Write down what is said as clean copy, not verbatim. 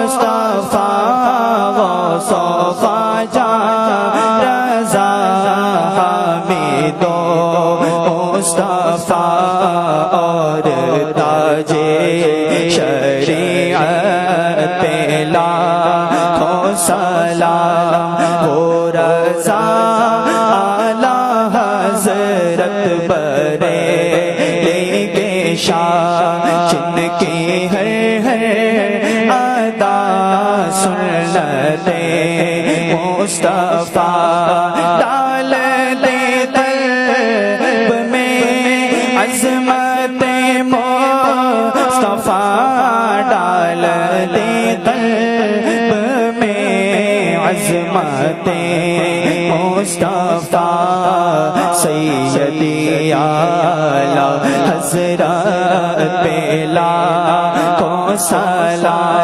مصطفیٰ غوث و خواجہ رضا حمید و مصطفیٰ اور تاج شریعت پہ لاکھوں سلام ہو رضا اعلیٰ حضرت بریلی کے شاہ جن کی ہے ادا سنت مصطفیٰ ڈال دے قلب میں عظمت مصطفیٰ ڈال دے قلب میں عظمت مصطفیٰ سیدی اعلیٰ حضرت پہ لاکھوں سلام